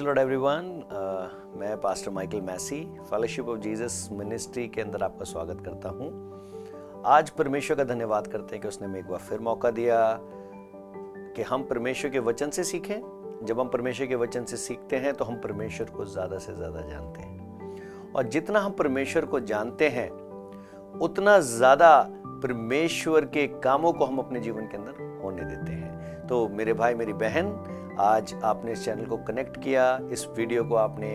Lord everyone. मैं pastor Michael Massey fellowship of Jesus ministry के अंदर आपका स्वागत करता हूं। आज परमेश्वर का धन्यवाद करते हैं कि उसने हमें एक बार फिर मौका दिया कि हम परमेश्वर के वचन से सीखें। जब हम परमेश्वर के वचन से सीखते हैं तो हम परमेश्वर को ज़्यादा से ज़्यादा जानते हैं, और जितना हम परमेश्वर को जानते हैं उतना ज़्यादा परमेश्वर के कामों को हम अपने जीवन के अंदर होने देते हैं। तो मेरे भाई मेरी बहन, आज आपने इस चैनल को कनेक्ट किया, इस वीडियो को आपने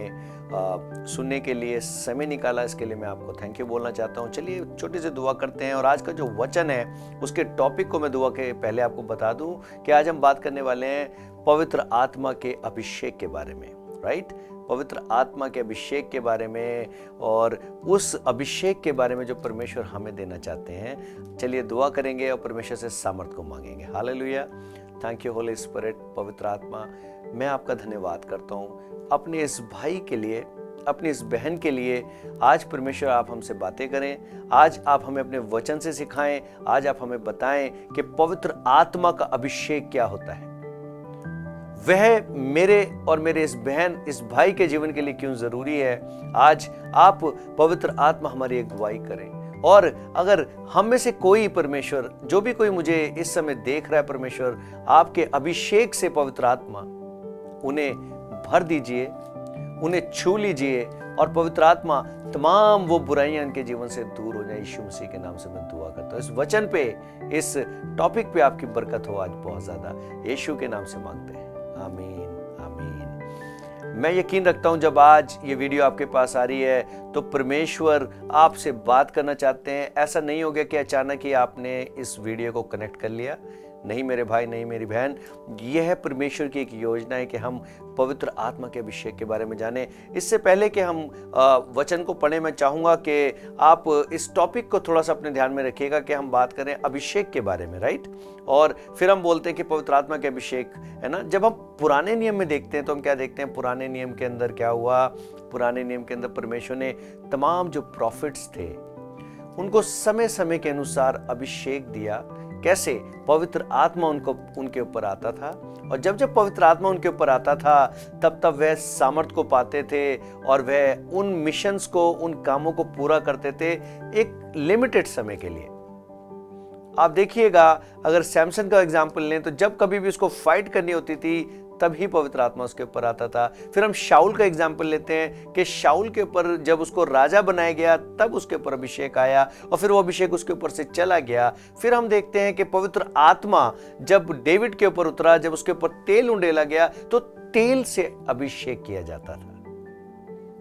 सुनने के लिए समय निकाला, इसके लिए मैं आपको थैंक यू बोलना चाहता हूँ। चलिए छोटी सी दुआ करते हैं। और आज का जो वचन है उसके टॉपिक को मैं दुआ के पहले आपको बता दूं कि आज हम बात करने वाले हैं पवित्र आत्मा के अभिषेक के बारे में। राइट, पवित्र आत्मा के अभिषेक के बारे में, और उस अभिषेक के बारे में जो परमेश्वर हमें देना चाहते हैं। चलिए दुआ करेंगे और परमेश्वर से सामर्थ को मांगेंगे। Hallelujah. Thank you Holi spirit. पवित्र आत्मा, मैं आपका धन्यवाद करता हूँ अपने इस भाई के लिए, अपनी इस बहन के लिए। आज परमेश्वर आप हमसे बातें करें, आज आप हमें अपने वचन से सिखाएं, आज आप हमें बताएं कि पवित्र आत्मा का अभिषेक क्या होता है, वह मेरे और मेरे इस बहन, इस भाई के जीवन के लिए क्यों जरूरी है। आज आप पवित्र आत्मा हमारी अगुवाई करें, और अगर हम में से कोई, परमेश्वर, जो भी कोई मुझे इस समय देख रहा है, परमेश्वर आपके अभिषेक से पवित्र आत्मा उन्हें भर दीजिए, उन्हें छू लीजिए, और पवित्र आत्मा तमाम वो बुराइयां उनके जीवन से दूर हो जाए। यीशु मसीह के नाम से मैं दुआ करता हूं। इस वचन पे, इस टॉपिक पे आपकी बरकत हो आज बहुत ज्यादा, यीशु के नाम से मांगते हैं। आमीन आमीन। मैं यकीन रखता हूं जब आज ये वीडियो आपके पास आ रही है तो परमेश्वर आपसे बात करना चाहते हैं। ऐसा नहीं हो गया कि अचानक ही आपने इस वीडियो को कनेक्ट कर लिया। नहीं मेरे भाई, नहीं मेरी बहन, यह परमेश्वर की एक योजना है कि हम पवित्र आत्मा के अभिषेक के बारे में जानें। इससे पहले कि हम वचन को पढ़ें, मैं चाहूँगा कि आप इस टॉपिक को थोड़ा सा अपने ध्यान में रखिएगा कि हम बात करें अभिषेक के बारे में। राइट, और फिर हम बोलते हैं कि पवित्र आत्मा के अभिषेक है ना। जब हम पुराने नियम में देखते हैं तो हम क्या देखते हैं, पुराने नियम के अंदर क्या हुआ। पुराने नियम के अंदर परमेश्वर ने तमाम जो प्रॉफिट्स थे उनको समय समय के अनुसार अभिषेक दिया। कैसे? पवित्र आत्मा उनके ऊपर आता था, और जब जब पवित्र आत्मा उनके ऊपर आता था तब तब वह सामर्थ को पाते थे, और वह उन मिशंस को, उन कामों को पूरा करते थे एक लिमिटेड समय के लिए। आप देखिएगा, अगर सैमसन का एग्जाम्पल लें तो जब कभी भी उसको फाइट करनी होती थी तभी पवित्र आत्मा उसके ऊपर आता था। फिर हम शाऊल का एग्जाम्पल लेते हैं कि शाऊल के ऊपर जब उसको राजा बनाया गया तब उसके ऊपर अभिषेक आया, और फिर वो अभिषेक उसके ऊपर से चला गया। फिर हम देखते हैं कि पवित्र आत्मा जब डेविड के ऊपर उतरा, जब उसके ऊपर तेल उंडेला गया तो तेल से अभिषेक किया जाता था।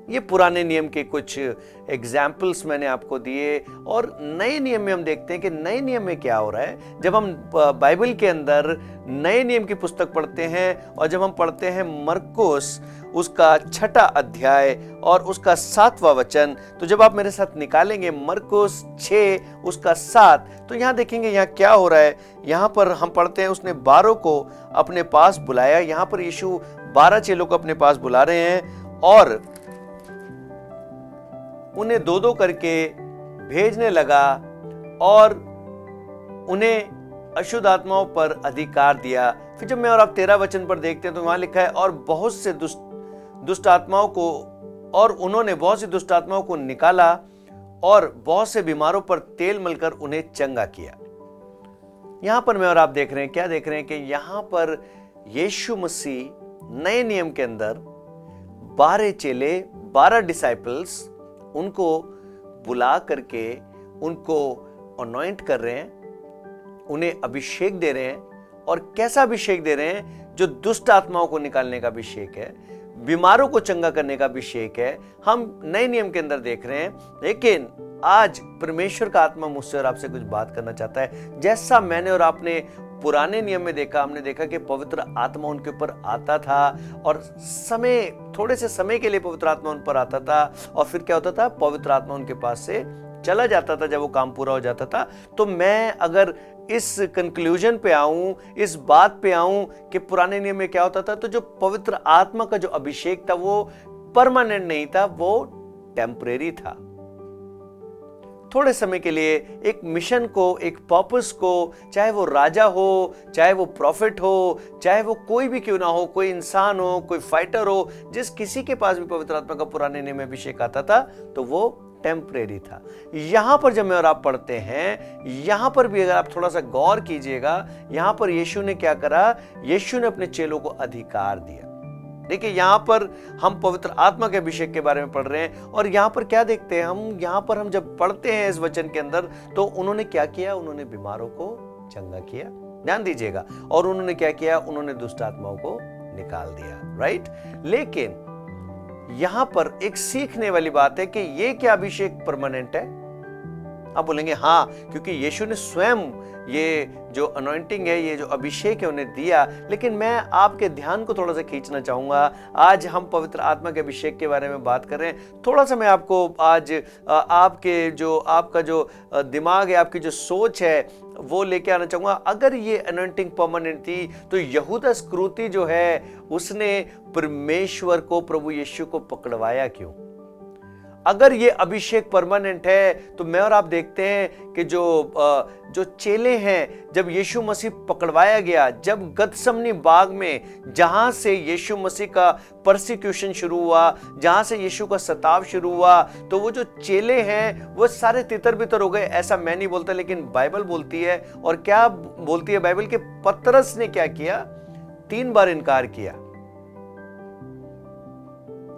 ये पुराने नियम के कुछ एग्जाम्पल्स मैंने आपको दिए। और नए नियम में हम देखते हैं कि नए नियम में क्या हो रहा है। जब हम बाइबल के अंदर नए नियम की पुस्तक पढ़ते हैं, और जब हम पढ़ते हैं मरकुस उसका 6वां अध्याय और उसका 7वां वचन, तो जब आप मेरे साथ निकालेंगे मरकुस 6 उसका 7, तो यहां देखेंगे यहां क्या हो रहा है। यहां पर हम पढ़ते हैं, उसने 12 को अपने पास बुलाया। यहां पर यीशु 12 चेलों को अपने पास बुला रहे हैं, और उन्हें 2-2 करके भेजने लगा, और उन्हें अशुद्ध आत्माओं पर अधिकार दिया। फिर जब मैं और आप 13 वचन पर देखते हैं तो वहां लिखा है, और बहुत से दुष्ट आत्माओं को, और उन्होंने बहुत सी दुष्ट आत्माओं को निकाला, और बहुत से बीमारों पर तेल मलकर उन्हें चंगा किया। यहां पर मैं और आप देख रहे हैं, क्या देख रहे हैं कि यहां पर यीशु मसीह नए नियम के अंदर 12 चेले, 12 डिसाइपल्स, उनको बुला करके उनको अनॉइंट कर रहे हैं, उन्हें अभिषेक दे रहे हैं। और कैसा अभिषेक दे रहे हैं? जो दुष्ट आत्माओं को निकालने का अभिषेक है, बीमारों को चंगा करने का अभिषेक है, हम नए नियम के अंदर देख रहे हैं। लेकिन आज परमेश्वर का आत्मा मुझसे और आपसे कुछ बात करना चाहता है। जैसा मैंने और आपने पुराने नियम में देखा, हमने देखा कि पवित्र आत्मा उनके ऊपर आता था, और थोड़े से समय के लिए पवित्र आत्मा उन पर आता था, और फिर क्या होता था, पवित्र आत्मा उनके पास से चला जाता था जब वो काम पूरा हो जाता था। तो मैं अगर इस कंक्लूजन पे आऊं, इस बात पे आऊं कि पुराने नियम में क्या होता था, तो जो पवित्र आत्मा का जो अभिषेक था वो परमानेंट नहीं था, वो टेम्परेरी था। थोड़े समय के लिए एक मिशन को, एक पर्पस को, चाहे वो राजा हो, चाहे वो प्रॉफिट हो, चाहे वो कोई भी क्यों ना हो, कोई इंसान हो, कोई फाइटर हो, जिस किसी के पास भी पवित्र आत्मा का पुराने नियम में अभिषेक आता था तो वो टेम्परेरी था। यहां पर जब मैं और आप पढ़ते हैं, यहां पर भी अगर आप थोड़ा सा गौर कीजिएगा, यहां पर यीशु ने क्या करा? यीशु ने अपने चेलों को अधिकार दिया। देखिए यहां पर हम पवित्र आत्मा के अभिषेक के बारे में पढ़ रहे हैं और यहां पर क्या देखते हैं हम? यहां पर हम जब पढ़ते हैं इस वचन के अंदर तो उन्होंने क्या किया? उन्होंने बीमारों को चंगा किया, ध्यान दीजिएगा, और उन्होंने क्या किया? उन्होंने दुष्ट आत्माओं को निकाल दिया, राइट। लेकिन यहां पर एक सीखने वाली बात है कि ये क्या अभिषेक परमानेंट है? आप बोलेंगे हाँ, क्योंकि यीशु ने स्वयं ये जो अनॉइंटिंग है, ये जो अभिषेक है उन्हें दिया। लेकिन मैं आपके ध्यान को थोड़ा सा खींचना चाहूंगा। आज हम पवित्र आत्मा के अभिषेक के बारे में बात कर रहे हैं। थोड़ा सा मैं आपको आज आपका जो दिमाग है, आपकी जो सोच है वो लेके आना चाहूंगा। अगर ये अनॉइंटिंग परमानेंट थी तो यहूदा इस्करियोती जो है उसने परमेश्वर को, प्रभु यीशु को पकड़वाया क्यों? अगर ये अभिषेक परमानेंट है तो मैं और आप देखते हैं कि जो चेले हैं, जब यीशु मसीह पकड़वाया गया, जब गतसमनी बाग में जहां से यीशु मसीह का परसिक्यूशन शुरू हुआ, जहां से यीशु का सताव शुरू हुआ, तो वो जो चेले हैं वो सारे तितर बितर हो गए। ऐसा मैं नहीं बोलता, लेकिन बाइबल बोलती है। और क्या बोलती है बाइबल? के पतरस ने क्या किया? 3 बार इनकार किया।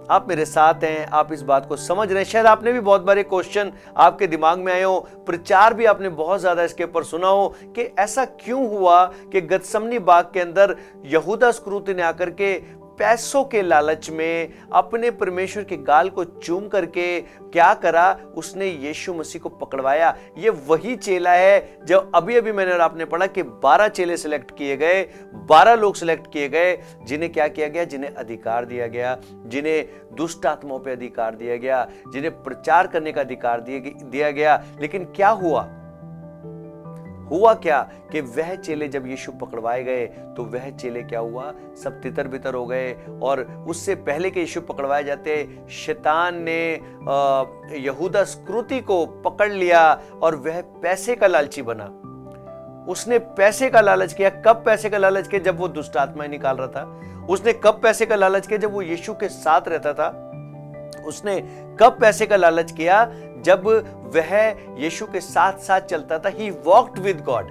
आप मेरे साथ हैं, आप इस बात को समझ रहे हैं। शायद आपने भी बहुत बार ये क्वेश्चन आपके दिमाग में आए हो, प्रचार भी आपने बहुत ज्यादा इसके ऊपर सुना हो कि ऐसा क्यों हुआ कि गतसमनी बाग के अंदर यहूदा इस्करियोती ने आकर के पैसों के लालच में अपने परमेश्वर के गाल को चूम करके क्या करा? उसने यीशु मसीह को पकड़वाया। ये वही चेला है जो अभी अभी मैंने और आपने पढ़ा कि 12 चेले सिलेक्ट किए गए, 12 लोग सिलेक्ट किए गए, जिन्हें क्या किया गया? जिन्हें अधिकार दिया गया, जिन्हें दुष्ट आत्माओं पे अधिकार दिया गया, जिन्हें प्रचार करने का अधिकार दिया गया। लेकिन क्या हुआ क्या कि वह चेले जब यीशु पकड़वाए गए तो वह चेले क्या हुआ? सब तितर बितर हो गए। और उससे पहले कि यीशु पकड़वाए जाते, शैतान ने यहूदा इस्करियोती को पकड़ लिया और वह पैसे का लालची बना। उसने पैसे का लालच किया। कब पैसे का लालच किया? जब वो दुष्ट आत्माएं निकाल रहा था। उसने कब पैसे का लालच किया? जब वो यीशु के साथ रहता था। उसने कब पैसे का लालच किया? जब वह यीशु के साथ साथ चलता था। He walked with God.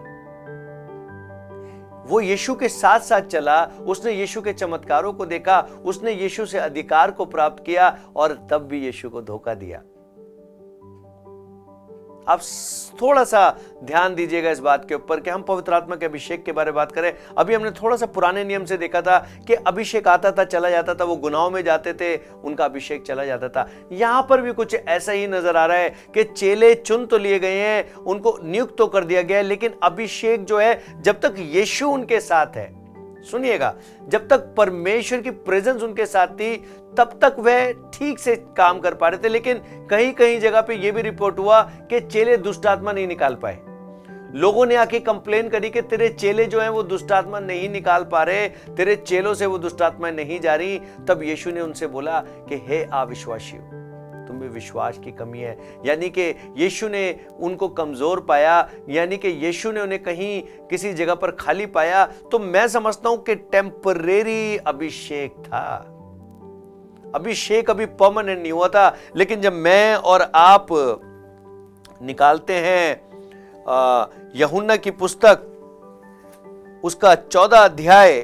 वो यीशु के साथ साथ चला, उसने यीशु के चमत्कारों को देखा, उसने यीशु से अधिकार को प्राप्त किया और तब भी यीशु को धोखा दिया। आप थोड़ा सा ध्यान दीजिएगा इस बात के ऊपर कि हम पवित्र आत्मा के अभिषेक के बारे में बात करें। अभी हमने थोड़ा सा पुराने नियम से देखा था कि अभिषेक आता था, चला जाता था, वो गुनाहों में जाते थे, उनका अभिषेक चला जाता था। यहां पर भी कुछ ऐसा ही नजर आ रहा है कि चेले चुन तो लिए गए हैं, उनको नियुक्त तो कर दिया गया है, लेकिन अभिषेक जो है, जब तक यीशु उनके साथ है, सुनिएगा, जब तक परमेश्वर की प्रेजेंस उनके साथ थी तब तक वह ठीक से काम कर पा रहे थे। लेकिन कहीं कहीं जगह पे यह भी रिपोर्ट हुआ कि चेले दुष्ट आत्मा नहीं निकाल पाए। लोगों ने आके कंप्लेन करी कि तेरे चेले जो हैं वो दुष्ट आत्मा नहीं निकाल पा रहे, तेरे चेलों से वो दुष्ट आत्मा नहीं जा रही। तब यीशु ने उनसे बोला कि हे अविश्वासियों, तुम्हें विश्वास की कमी है। यानी कि यीशु ने उनको कमजोर पाया, यानी कि यीशु ने उन्हें कहीं किसी जगह पर खाली पाया। तो मैं समझता हूं कि टेम्परेरी अभिषेक था, अभिषेक अभी परमानेंट नहीं हुआ था। लेकिन जब मैं और आप निकालते हैं यूहन्ना की पुस्तक, उसका 14 अध्याय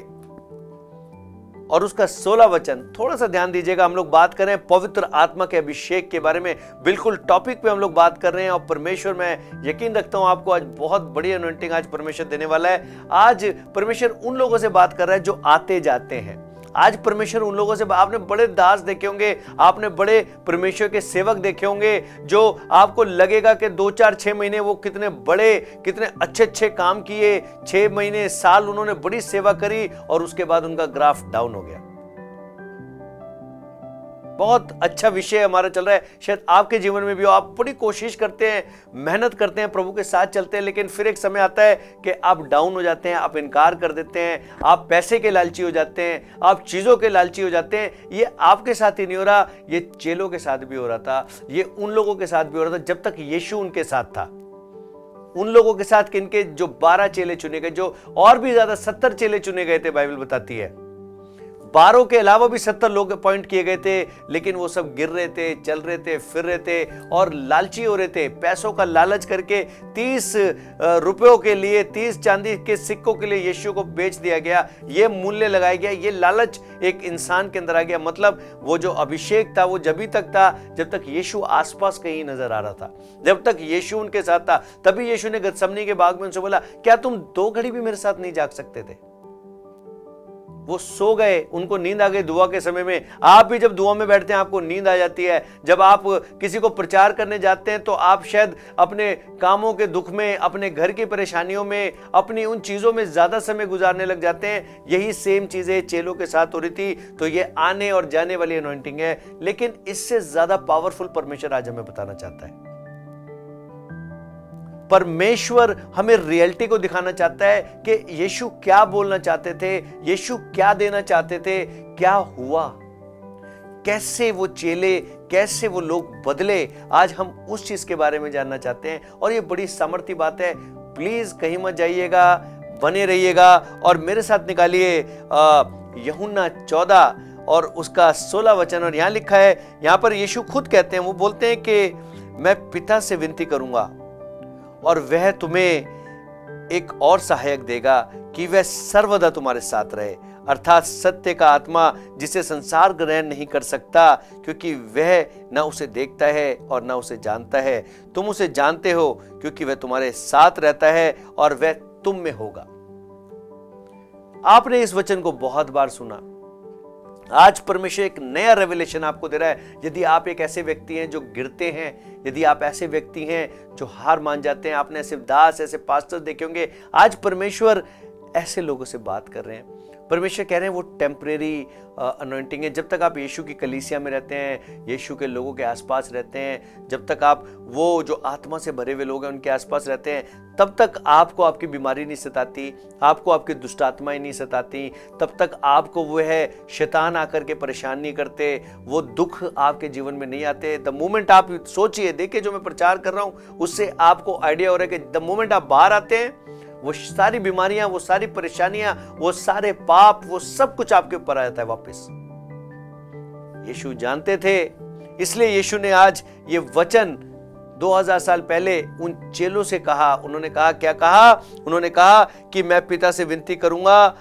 और उसका 16 वचन, थोड़ा सा ध्यान दीजिएगा। हम लोग बात कर रहे हैं पवित्र आत्मा के अभिषेक के बारे में, बिल्कुल टॉपिक पे हम लोग बात कर रहे हैं। और परमेश्वर, मैं यकीन रखता हूं आपको आज बहुत बड़ी अनॉइंटिंग आज परमेश्वर देने वाला है। आज परमेश्वर उन लोगों से बात कर रहा है जो आते जाते हैं। आज परमेश्वर उन लोगों से, आपने बड़े दास देखे होंगे, आपने बड़े परमेश्वर के सेवक देखे होंगे जो आपको लगेगा कि 2, 4, 6 महीने वो कितने बड़े, कितने अच्छे काम किए, 6 महीने, साल उन्होंने बड़ी सेवा करी और उसके बाद उनका ग्राफ डाउन हो गया। बहुत अच्छा विषय हमारा चल रहा है, शायद आपके जीवन में भी हो। आप बड़ी कोशिश करते हैं, मेहनत करते हैं, प्रभु के साथ चलते हैं, लेकिन फिर एक समय आता है कि आप डाउन हो जाते हैं, आप इनकार कर देते हैं, आप पैसे के लालची हो जाते हैं, आप चीजों के लालची हो जाते हैं। ये आपके साथ ही नहीं हो रहा, ये चेलों के साथ भी हो रहा था, ये उन लोगों के साथ भी हो रहा था जब तक यीशु उनके साथ था। उन लोगों के साथ किनके, जो 12 चेले चुने गए, जो और भी ज्यादा 70 चेले चुने गए थे, बाइबल बताती है। 12 के अलावा भी 70 लोग अपॉइंट किए गए थे, लेकिन वो सब गिर रहे थे, चल रहे थे, फिर रहे थे और लालची हो रहे थे। पैसों का लालच करके 30 रुपयों के लिए, 30 चांदी के सिक्कों के लिए यीशु को बेच दिया गया। ये मूल्य लगाया गया, ये लालच एक इंसान के अंदर आ गया। मतलब वो जो अभिषेक था वो जब तक था जब तक यीशु आसपास कहीं नजर आ रहा था, जब तक यीशु उनके साथ था। तभी यीशु ने गतसमनी के बाग में उनसे बोला, क्या तुम 2 घड़ी भी मेरे साथ नहीं जाग सकते थे? वो सो गए, उनको नींद आ गई दुआ के समय में। आप भी जब दुआ में बैठते हैं आपको नींद आ जाती है। जब आप किसी को प्रचार करने जाते हैं तो आप शायद अपने कामों के दुख में, अपने घर की परेशानियों में, अपनी उन चीजों में ज्यादा समय गुजारने लग जाते हैं। यही सेम चीजें चेलों के साथ हो रही थी। तो ये आने और जाने वाली अनॉइंटिंग है, लेकिन इससे ज्यादा पावरफुल परमेश्वर आज हमें बताना चाहता है। परमेश्वर हमें रियलिटी को दिखाना चाहता है कि यीशु क्या बोलना चाहते थे, यीशु क्या देना चाहते थे, क्या हुआ, कैसे वो चेले, कैसे वो लोग बदले। आज हम उस चीज के बारे में जानना चाहते हैं और ये बड़ी सामर्थ्य बात है। प्लीज कहीं मत जाइएगा, बने रहिएगा और मेरे साथ निकालिए यूहन्ना 14 और उसका 16 वचन। और यहां लिखा है, यहां पर यीशु खुद कहते हैं, वो बोलते हैं कि मैं पिता से विनती करूंगा और वह तुम्हें एक और सहायक देगा कि वह सर्वदा तुम्हारे साथ रहे, अर्थात सत्य का आत्मा, जिसे संसार ग्रहण नहीं कर सकता क्योंकि वह न उसे देखता है और न उसे जानता है। तुम उसे जानते हो क्योंकि वह तुम्हारे साथ रहता है और वह तुम में होगा। आपने इस वचन को बहुत बार सुना। आज परमेश्वर एक नया रेवलेशन आपको दे रहा है। यदि आप एक ऐसे व्यक्ति हैं जो गिरते हैं, यदि आप ऐसे व्यक्ति हैं जो हार मान जाते हैं, आपने ऐसे दास, ऐसे पास्टर देखे होंगे, आज परमेश्वर ऐसे लोगों से बात कर रहे हैं। परमेश्वर कह रहे हैं वो टेम्परेरी अनॉइंटिंग है। जब तक आप यीशु की कलीसिया में रहते हैं, यीशु के लोगों के आसपास रहते हैं, जब तक आप वो जो आत्मा से भरे हुए लोग हैं उनके आसपास रहते हैं, तब तक आपको आपकी बीमारी नहीं सताती, आपको आपकी दुष्ट आत्माएं नहीं सताती, तब तक आपको वो है शैतान आकर के परेशान नहीं करते, वो दुख आपके जीवन में नहीं आते। द मोमेंट आप सोचिए, देखिए जो मैं प्रचार कर रहा हूं उससे आपको आइडिया हो रहा है कि द मोमेंट आप बाहर आते हैं, वो सारी बीमारियां, वो सारी परेशानियां, वो सारे पाप, वो सब कुछ आपके ऊपर आ जाता है वापस। यीशु जानते थे, इसलिए यीशु ने आज ये वचन 2000 साल पहले उन चेलों से कहा। उन्होंने कहा, क्या कहा? उन्होंने कहा कि मैं पिता से विनती करूंगा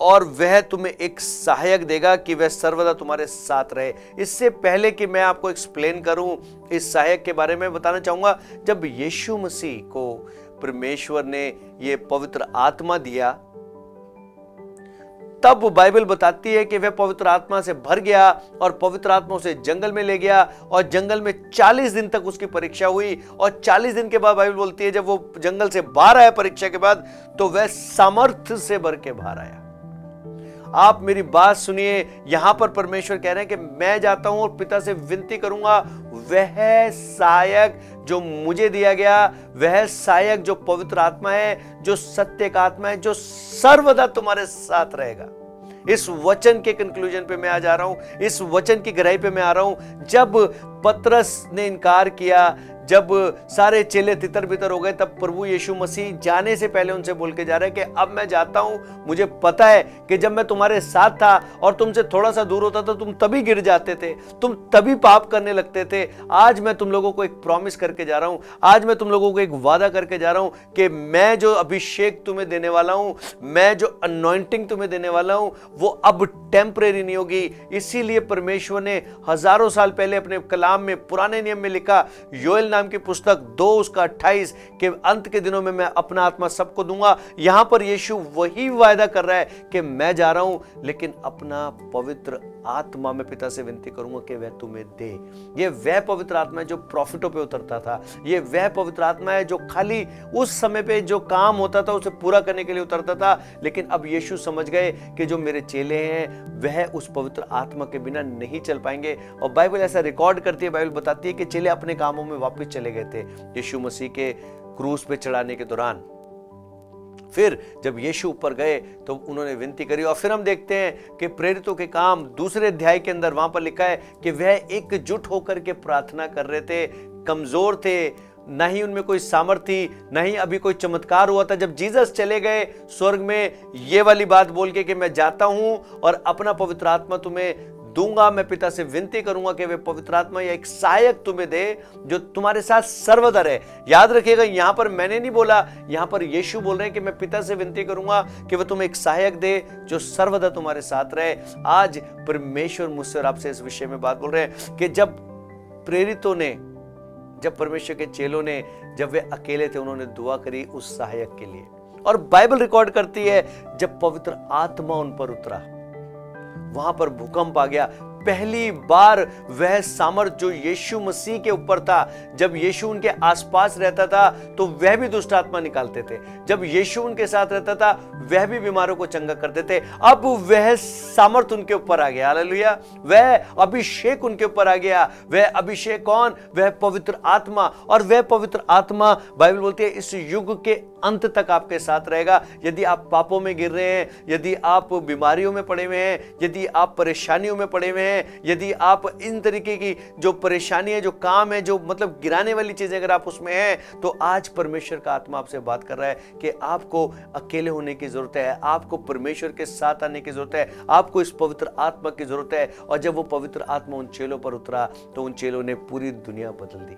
और वह तुम्हें एक सहायक देगा कि वह सर्वदा तुम्हारे साथ रहे। इससे पहले कि मैं आपको एक्सप्लेन करूं इस सहायक के बारे में, बताना चाहूंगा, जब यीशु मसीह को परमेश्वर ने ये पवित्र आत्मा दिया, तब बाइबल बताती है कि वह पवित्र आत्मा से भर गया और पवित्र आत्मा उसे जंगल में ले गया और जंगल में 40 दिन तक उसकी परीक्षा हुई। और 40 दिन के बाद बाइबल बोलती है जब वो जंगल से बाहर आया परीक्षा के बाद, तो वह सामर्थ्य से भर के बाहर आया। आप मेरी बात सुनिए, यहां पर परमेश्वर कह रहे हैं कि मैं जाता हूं और पिता से विनती करूंगा, वह सहायक जो मुझे दिया गया, वह सहायक जो पवित्र आत्मा है, जो सत्य का आत्मा है, जो सर्वदा तुम्हारे साथ रहेगा। इस वचन के कंक्लूजन पे मैं आ जा रहा हूं, इस वचन की गहराई पे मैं आ रहा हूं। जब पतरस ने इनकार किया, जब सारे चेले तितर बितर हो गए, तब प्रभु यीशु मसीह जाने से पहले उनसे बोल के जा रहे हैं कि अब मैं जाता हूं, मुझे पता है कि जब मैं तुम्हारे साथ था और तुमसे थोड़ा सा दूर होता था, तुम तभी गिर जाते थे, तुम तभी पाप करने लगते थे। आज मैं तुम लोगों को एक प्रॉमिस करके जा रहा हूं, आज मैं तुम लोगों को एक वादा करके जा रहा हूं कि मैं जो अभिषेक तुम्हें देने वाला हूं, मैं जो अनॉइंटिंग तुम्हें देने वाला हूं, वो अब टेम्परेरी नहीं होगी। इसीलिए परमेश्वर ने हजारों साल पहले अपने कलाम में, पुराने नियम में लिखा, योएल की पुस्तक 2:28 के अंत के दिनों में मैं अपना आत्मा सबको दूंगा। यहां पर यीशु वही वायदा कर रहा है कि मैं जा रहा हूं, लेकिन अपना पवित्र आत्मा मैं पिता से विनती करूंगा कि वह तुम्हें दे। ये वह पवित्र आत्मा है जो प्रॉफिटों पे उतरता था। ये वह पवित्र आत्मा है जो खाली उस समय पे जो काम होता था उसे पूरा करने के लिए उतरता था। लेकिन अब यीशु समझ गए कि जो मेरे चेले हैं वह उस पवित्र आत्मा के बिना नहीं चल पाएंगे। और बाइबल ऐसा रिकॉर्ड करती है, बाइबल बताती है कि चेले अपने कामों में वापस चले गए थे यीशु मसीह के क्रूस पे चढ़ाने के दौरान। फिर जब यीशु ऊपर गए तो उन्होंने विनती करी। और फिर हम देखते हैं कि प्रेरितों के काम दूसरे अध्याय के अंदर वहां पर लिखा है कि वह एकजुट होकर के प्रार्थना कर रहे थे, कमजोर थे, ना ही उनमें कोई सामर्थ थी, ना ही अभी कोई चमत्कार हुआ था। जब जीसस चले गए स्वर्ग में ये वाली बात बोल के कि मैं जाता हूं और अपना पवित्र आत्मा तुम्हें दूंगा, मैं पिता से विनती करूंगा कि वे पवित्र आत्मा या एक सहायक तुम्हें दे जो तुम्हारे साथ सर्वदा रहे। याद रखिएगा, यहां पर मैंने नहीं बोला, यहां पर यीशु बोल रहे हैं कि मैं पिता से विनती करूंगा कि वह तुम्हें एक सहायक दे जो सर्वदा तुम्हारे साथ रहे। आज परमेश्वर मुझसे और आपसे इस विषय में बात बोल रहे हैं कि जब प्रेरितों ने, जब परमेश्वर के चेलों ने, जब वे अकेले थे, उन्होंने दुआ करी उस सहायक के लिए। और बाइबल रिकॉर्ड करती है जब पवित्र आत्मा उन पर उतरा वहां पर भूकंप आ गया। पहली बार वह सामर्थ जो यीशु मसीह के ऊपर था, जब यीशु उनके आसपास रहता था तो वह भी दुष्ट आत्मा निकालते थे। जब यीशु उनके साथ रहता था वह भी बीमारों को चंगा करते थे। अब वह सामर्थ उनके ऊपर आ गया। हालेलुया। वह अभिषेक उनके ऊपर आ गया। वह अभिषेक कौन? वह पवित्र आत्मा। और वह पवित्र आत्मा बाइबल बोलती है इस युग के अंत तक आपके साथ रहेगा। यदि आप पापों में गिर रहे हैं, यदि आप बीमारियों में पड़े हुए हैं, यदि आप परेशानियों में पड़े हुए हैं, यदि आप इन तरीके की जो परेशानी है, जो काम है, जो मतलब गिराने वाली चीजें अगर आप उसमें हैं, तो आज परमेश्वर का आत्मा आपसे बात कर रहा है कि आपको अकेले होने की जरूरत है, आपको परमेश्वर के साथ आने की जरूरत है, आपको इस पवित्र आत्मा की जरूरत है। और जब वो पवित्र आत्मा उन चेलों पर उतरा तो उन चेलों ने पूरी दुनिया बदल दी।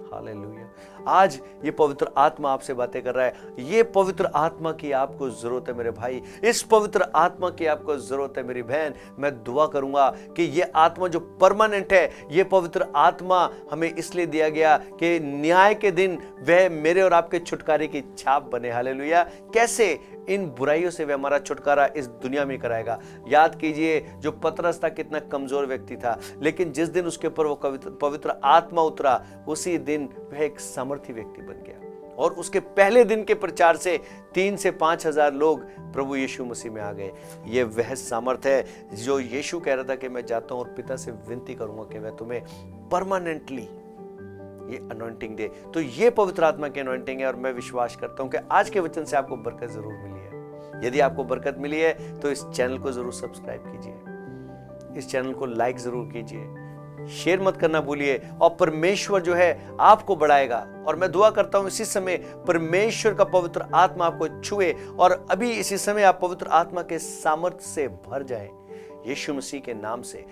हालेलुया। आज ये पवित्र आत्मा आपसे बातें कर रहा है। ये पवित्र आत्मा की आपको जरूरत है मेरे भाई, इस पवित्र आत्मा की आपको जरूरत है मेरी बहन। मैं दुआ करूंगा कि ये आत्मा जो परमानेंट है, ये पवित्र आत्मा हमें इसलिए दिया गया कि न्याय के दिन वह मेरे और आपके छुटकारे की छाप बने। हालेलुया। कैसे? इन बुराइयों से वह हमारा छुटकारा इस दुनिया में कराएगा। याद कीजिए जो पतरस था कितना कमजोर व्यक्ति था, लेकिन जिस दिन उसके ऊपर वो पवित्र आत्मा उतरा उसी दिन वह एक सामर्थी व्यक्ति बन गया। और उसके पहले दिन के प्रचार से 3 से 5 हजार लोग प्रभु यीशु मसीह में आ गए। ये वह सामर्थ है जो यीशु कह रहा था कि मैं जाता हूं और पिता से विनती करूंगा कि वह तुम्हें परमानेंटली ये अनॉइंटिंग दे। तो ये पवित्र आत्मा की अनॉइंटिंग है। और मैं विश्वास करता हूं कि आज के वचन से आपको बरकत जरूर मिली है। यदि आपको बरकत मिली है तो इस चैनल को जरूर सब्सक्राइब कीजिए, इस चैनल को लाइक जरूर कीजिए, शेयर मत करना भूलिए। और परमेश्वर जो है आपको बढ़ाएगा। और मैं दुआ करता हूं इसी समय परमेश्वर का पवित्र आत्मा आपको छुए और अभी इसी समय आप पवित्र आत्मा के सामर्थ्य से भर जाएं यीशु मसीह के नाम से।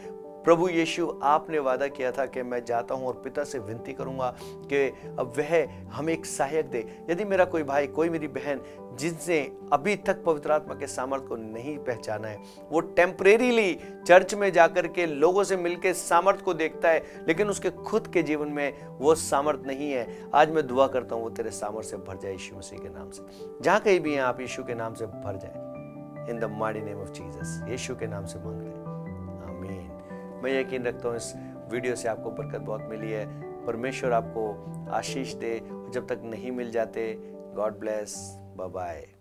प्रभु यीशु, आपने वादा किया था कि मैं जाता हूं और पिता से विनती करूंगा कि अब वह हमें एक सहायक दे। यदि मेरा कोई भाई, कोई मेरी बहन जिनसे अभी तक पवित्र आत्मा के सामर्थ को नहीं पहचाना है, वो टेम्परेरीली चर्च में जाकर के लोगों से मिलकर सामर्थ को देखता है, लेकिन उसके खुद के जीवन में वो सामर्थ नहीं है, आज मैं दुआ करता हूं वो तेरे सामर्थ से भर जाए यीशु मसीह के नाम से। जहां कहीं भी हैं आप यीशु के नाम से भर जाए। In the mighty name of Jesus, यीशु के नाम से मांग रहे हैं। मैं यकीन रखता हूँ इस वीडियो से आपको बरकत बहुत मिली है। परमेश्वर आपको आशीष दे। जब तक नहीं मिल जाते, गॉड ब्लेस, बाय बाय।